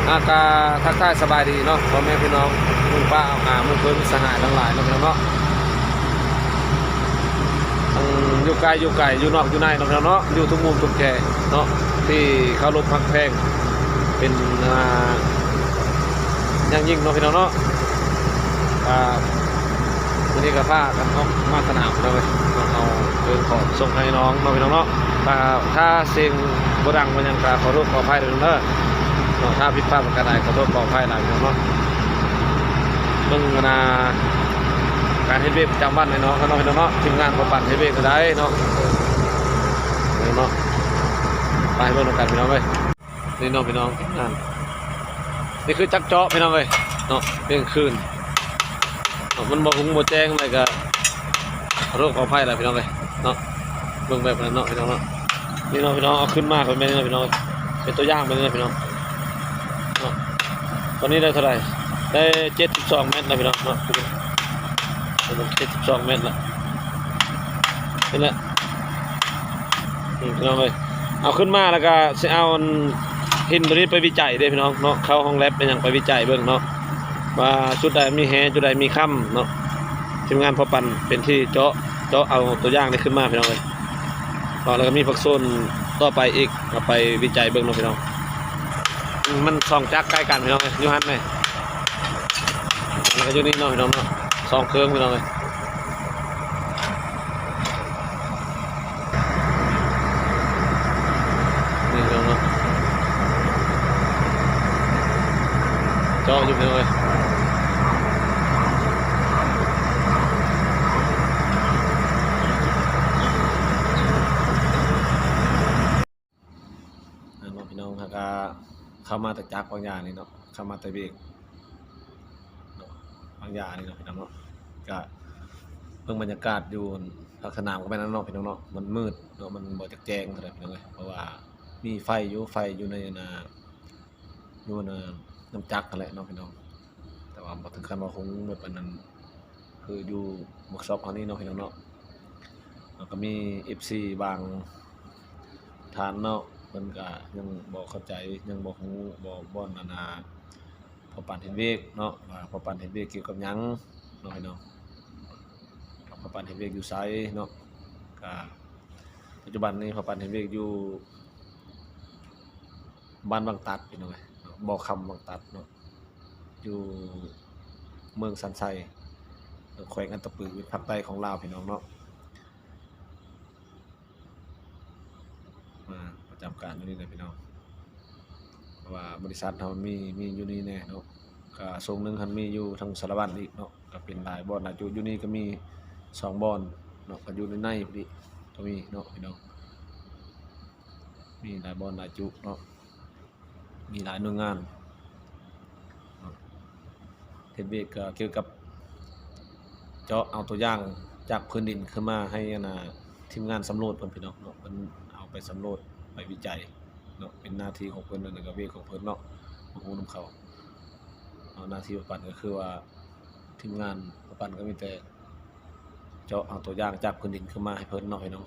อากาทักทายสบายดีเนาะพ่อแม่พี่น้องลุงป้าเอามึงเพิ่นสหายทั้งหลายเนาะพี่น้องเนาะอยู่ไกลอยู่นอกอยู่ในเนาะพี่น้องเนาะอยู่ทุกมุมทุกแก่เนาะที่เคารพพักแพงเป็นอย่างยิ่งเนาะพี่น้องเนาะวันนี้ก็พากันเนาะมาสนามเลยเอาเดินของส่งให้น้องเนาะพี่น้องเนาะถ้าเสียงบ่ดังมันยังกขอโทษขออภัยด้วยเนาะถ้าผิดพลาดประการใดขอโทษขออภัยหลายพี่น้องเนาะเบิ่งการเฮ็ดเวรประจำวันให้น้องพี่น้องเนาะทีมงานพอปั่นเฮ็ดเวรก็ได้เนาะเนาะไปเบิ่งกันพี่น้องเว้ยนี่เนาะพี่น้องงานนี่คือจักเจาะพี่น้องเว้ยเนาะเที่ยงคืนมันบ่หุงบ่แจ้งอะไรก็โรคขออภัยหลายพี่น้องเว้ยเนาะเบิ่งแบบนั้นเนาะพี่น้องเนาะนี่เนาะพี่น้องเอาขึ้นมาเป็นแม่นี่เนาะพี่น้องเป็นตัวอย่างไปเลยพี่น้องเนาะตอนนี้ได้เท่าไหร่ได้72 เมตรนะพี่น้องเนาะ72 เมตรละนี่แหละพี่น้องเลยเอาขึ้นมาแล้วก็จะเอาหินตัวนี้ไปวิจัยได้พี่น้องเนาะเข้าห้องแลบเป็นอย่างไปวิจัยเบื้องเนาะว่าจุดใดมีแฮจุดใดมีค่ำเนาะทีมงานพอปั่นเป็นที่เจาะเอาตัวอย่างนี้ขึ้นมาพี่น้องเลยแล้วก็มีผักโซนต่อไปอีกเอาไปวิจัยเบื้องเนาะพี่น้องมันสองจักใกล้กันพี่น้องเลยยูฮันไหมแล้วก็อยู่นี่เนาะพี่น้องเนาะสองเครื่องพี่น้องเลยนี่พี่น้องเนาะเจาะอยู่พี่น้องเลยพี่น้องครับก็เข้ามาแต่จักบางอย่างนี่เนาะเข้ามาแต่เบรกบางอย่างนี่เนาะพี่น้องเนาะก็เพิ่งบรรยากาศอยู่ภาคสนามก็ไปนั่นเนาะพี่น้องเนาะมันมืดเนาะมันบ่จักแจ้งเท่าไหร่พี่น้องเลยเพราะว่ามีไฟอยู่ในน้ำจักรนั่นแหละเนาะพี่น้องแต่ว่าบ่ถึงขั้นว่าคงมืดปานนั้นคืออยู่เวิร์กช็อปเฮานี่เนาะพี่น้องเนาะแล้วก็มี FC บางฐานเนาะเพิ่นก็ยังบ่เข้าใจยังบ่ฮู้บ่พอปั่นเฮ็ดเวกเนาะว่าพอปั่นเฮ็ดเวกเกี่ยวกับหยังเนาะพี่น้องพอปั่นเฮ็ดเวกอยู่ไสเนาะก็ปัจจุบันนี้พอปั่นเฮ็ดเวกอยู่บ้านบางตัดพี่น้องเอ้ยบ่อคำบางตัดเนาะอยู่เมืองสันไซแขวงอันตปือภาคใต้ของลาวพี่น้องเนาะมาประจำการอยู่นี่แหละพี่น้องเพราะว่าบริษัทเรามีอยู่นี่แน่เนาะก็ทรงนึงคันมีอยู่ทางสารวัตรอีกเนาะก็เป็นหลายบ่อนหลายจุดอยู่นี่ก็มี2บ่อนเนาะก็อยู่ในพอดีก็มีเนาะพี่น้องมีหลายบ่อนหลายจุดเนาะมีหลายหน่วยงานเฮ็ดเวกก็เกี่ยวกับเจาะเอาตัวอย่างจากพื้นดินขึ้นมาให้ทีมงานสำรวจเพิ่นพี่น้องเนาะเพิ่นเอาไปสำรวจไปวิจัยเนาะเป็นหน้าที่ของเพิ่นนั่นก็เวกของเพิ่นเนาะบ่ฮู้นำเขาหน้าที่ประปันก็คือว่าทีมงานประปันก็มีแต่เจาะเอาตัวอย่างจากพื้นดินขึ้นมาให้เพิ่นเนาะพี่น้อง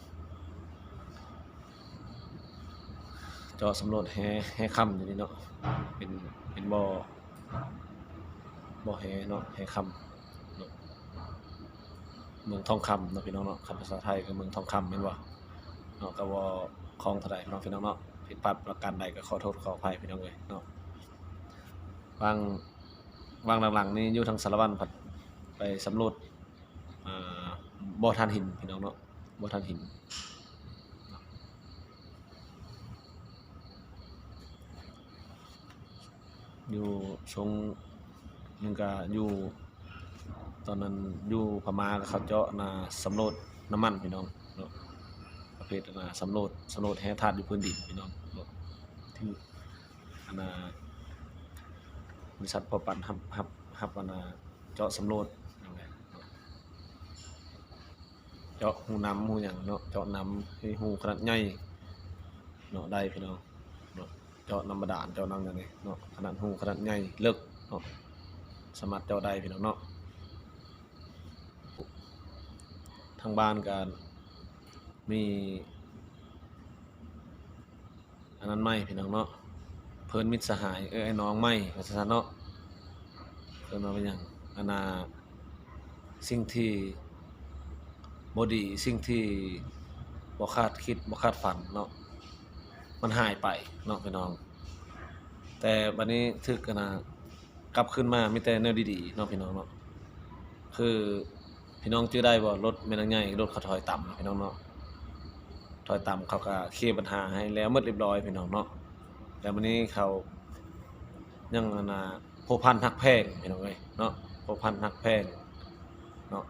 เจาะสำรวจแห่ค่ำอยู่นี่เนาะเป็นบ่แห่เนาะแห่ค่ำเนาะเมืองทองคำเนาะพี่น้องเนาะคำภาษาไทยก็เมืองทองคำแม่นบ่เนาะก็บ่คลองเท่าใดเนาะพี่น้องเนาะผิดพลาดประการใดก็ขอโทษขออภัยพี่น้องเอ้ยเนาะวางหลังๆนี่อยู่ทางสารวัตรพัดไปสำรวจบ่อทานหินพี่น้องเนาะบ่อทานหินอยู่ชงนึงก็อยู่ตอนนั้นอยู่พม่าก็เขาเจาะสำรวจน้ำมันพี่น้องเนาะประเภทสำรวจแร่ธาตุอยู่พื้นดินพี่น้องเนาะที่บริษัทพอปั่นฮับเจาะสำรวจเจาะหูน้ำหูอย่างเนาะเจาะน้ำให้หูขนาดใหญ่เนาะได้พี่น้องเนาะเจาะน้ำบาดาลเจาะน้ำอย่างนี้เนาะขนาดหูขนาดใหญ่เลิกเนาะสามารถเจาะได้พี่น้องเนาะทางบ้านกันมีอันนั้นไหมพี่น้องเนาะ เพิ่นมิตรสหายไอ้น้องไม่ว่าซั่นเนาะเพิ่นว่าเป็นหยังอันน่ะสิ่งที่บ่ดีสิ่งที่บ่คาดคิดบ่คาดฝันเนาะมันหายไปเนาะพี่น้องแต่บัดนี้ถึกอันน่ะกลับคืนมามีแต่แนวดีๆเนาะพี่น้องเนาะคือพี่น้องจื้อได้บ่รถแม่นางใหญ่รถเขาถอยต่ำเนาะพี่น้องเนาะถอยต่ำเขาก็เคลียร์ปัญหาให้แล้วหมดเรียบร้อยพี่น้องเนาะแล้ววันนี้เขายังอันน่ะผูกพันฮักแพงพี่น้องเอ้ยเนาะผูกพันฮักแพงเนาะ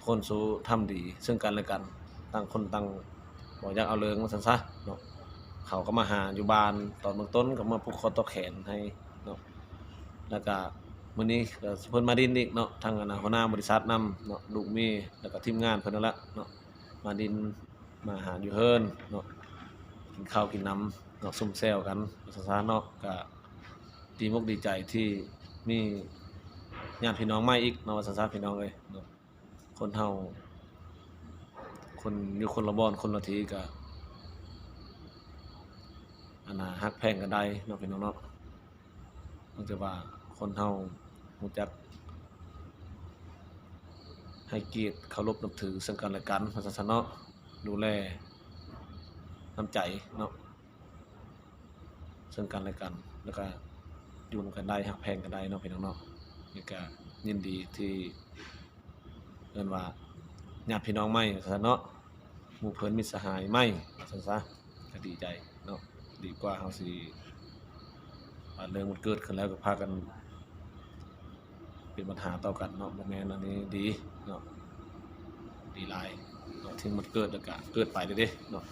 คนสู้ทำดีซึ่งกันและกันต่างคนต่างบ่อยากเอาเรื่องว่าซั่นซะเนาะเขาก็มาหาอยู่บ้านตอนเบื้องต้นก็มาผูกคอต่อแขนให้เนาะแล้วก็มื้อนี้ก็เพิ่นมาดินอีกเนาะทางอันน่ะหัวหน้าบริษัทนำเนาะลูกหมีแล้วก็ทีมงานเพิ่นนั่นแหละเนาะมาดินมาหาอยู่เฮินเนาะกินข้าวกินน้ำเนาะซุ่มแซวกันว่าซั่นซะเนาะก็ดีมกดีใจที่มีญาติพี่น้องใหม่อีกเนาะว่าซั่นซะพี่น้องเอ้ยเนาะคนเฮาคนอยู่คนละบ่อนคนละทีก็อันน่ะฮักแพงกันได้เนาะพี่น้องเนาะตั้งแต่ว่าคนเฮารู้จักให้เกียรติเคารพนับถือซึ่งกันและกันว่าซั่นซะเนาะดูแลน้ำใจเนาะซึ่งกันและกันแล้วก็อยู่นำกันได้ฮักแพงกันได้เนาะพี่น้องเนาะนี่ก็ยินดีที่เอิ้นว่าญาติพี่น้องใหม่ว่าซั่นเนาะหมู่เพิ่นมิตรสหายใหม่ว่าซั่นซะก็ดีใจเนาะดีกว่าเฮาสิเรื่องมันเกิดขึ้นแล้วก็พากันเป็นปัญหาต่อกันเนาะบ่แม่นอันนี้ดีเนาะดีหลายเนาะถึงมันเกิดแล้วก็เกิดไปเด้เนาะ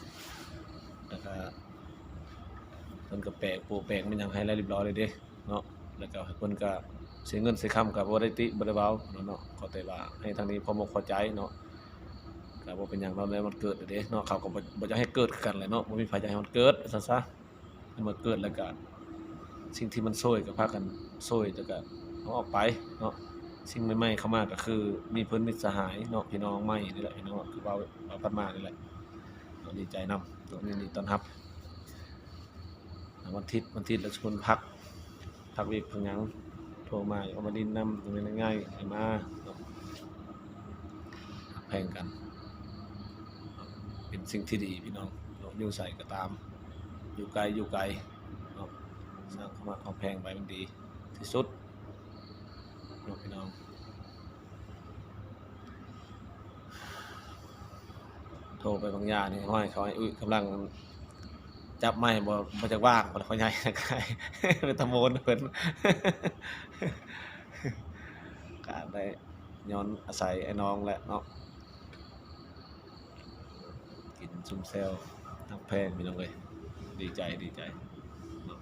แล้วก็เพิ่นก็แปลกโปะแปลกมันหยังให้แล้วเรียบร้อยเลยเด้เนาะแล้วก็เพิ่นก็เสียเงินเสียคำก็บ่ได้ติบ่ได้เว้าเนาะขอแต่ว่าให้ทางนี้พอมกพอใจเนาะก็บ่เป็นหยังเนาะแล้วมันเกิดเด้เนาะเขาก็บ่อยากให้เกิดคือกันแหละเนาะบ่มีไผอยากให้มันเกิดว่าซั่นซะให้มันเกิดแล้วก็สิ่งที่มันโซยก็พากันโซยแล้วก็เอาออกไปเนาะสิ่งใหม่ๆเข้ามาก็คือมีเพิ่นมิตรสหายเนาะพี่น้องใหม่นี่แหละพี่น้องคือเว้าพัดมานี่แหละก็ดีใจนำเนาะยินดีต้อนรับวันอาทิตย์แล้วชวนพักเวียกพักหยังโทรมาเอามาดินนำตรงนี้ง่ายๆให้มาเนาะแพงกันเป็นสิ่งที่ดีพี่น้องเนาะอยู่ไสก็ตามอยู่ไกลเนาะสร้างความรักความแพงไว้มันดีที่สุดเนาะพี่น้องโทรไปบางอย่างนี่ห้อยเขาให้กำลังจับไม้บ่จักว่างบ่เขาใหญ่ไกลเป็นตะโมนเพิ่นก็ได้ย้อนอาศัยไอ้น้องแหละเนาะกินซุ่มแซวทักแพงพี่น้องเอ้ยดีใจเนาะ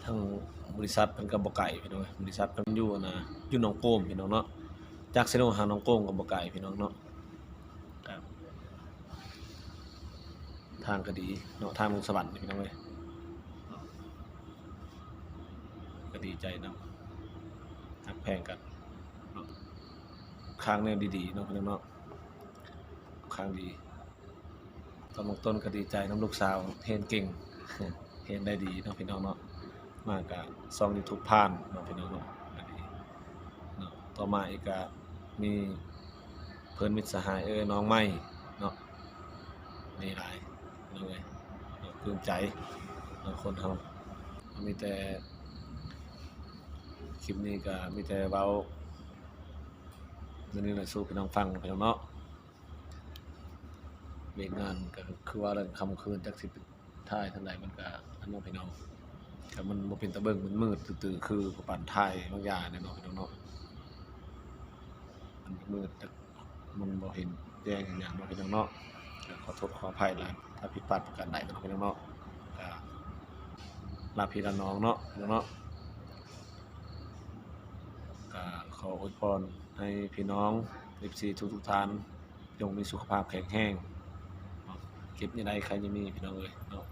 ทั้งบริษัทเพิ่นก็บ่ไกลพี่น้องเอ้ยบริษัทเพิ่นอยู่น่ะอยู่หนองโกมพี่น้องเนาะจากเซโนหาหนองโกมก็บ่ไกลพี่น้องเนาะครับทางก็ดีเนาะทางลงสวรรค์พี่น้องเอ้ยก็ดีใจนำทักแพงกันเนาะข้างแนวดีๆเนาะพี่น้องเนาะข้างดีตอนเบื้องต้นก็ดีใจนำลูกสาวเรียนเก่งเรียนได้ดีเนาะพี่น้องเนาะมาก็ส่อง YouTube ผ่านเนาะพี่น้องเนาะก็ดีเนาะต่อมาอีกก็มีเพิ่นมิตรสหายน้องใหม่เนาะนี่หลายพี่น้องเอ้ยเนาะปลื้มใจเนาะคนเฮามีแต่คลิปนี้ก็มีแต่เว้าเรื่องนี้แหละสู่พี่น้องฟังพี่น้องเนาะเวียกงานก็คือว่าเรื่องค่ำคืนจักสิไปถ่ายทางใดมันก็อันเนาะพี่น้องก็มันบ่เป็นตาเบิ่งมันมืดตื้อๆคือปานถ่ายบางอย่างเนี่ยเนาะพี่น้องเนาะมันมืดแต่มันบ่เห็นแจ้งหยังเนาะพี่น้องเนาะก็ขอโทษขออภัยหลายถ้าผิดพลาดประการใดเนาะพี่น้องเนาะก็ลาพี่ลาน้องเนาะพี่น้องเนาะก็ขออวยพรให้พี่น้อง FC ทุกท่านจงมีสุขภาพแข็งแรงเนาะเก็บยังไงใครจะมีพี่น้องเอ้ยเนาะ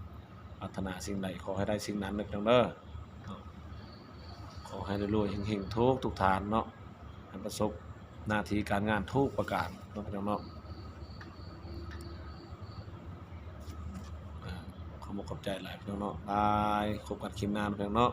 ปรารถนาสิ่งใดขอให้ได้สิ่งนั้นเด้อพี่น้องเด้อเนาะขอให้รวยๆเฮงๆทุกท่านเนาะให้ประสบหน้าที่การงานทุกประการเนาะพี่น้องเนาะ ขอบคุณขอบใจหลายพี่น้องเนาะได้คบกันคลิปหน้าพี่น้องเนาะ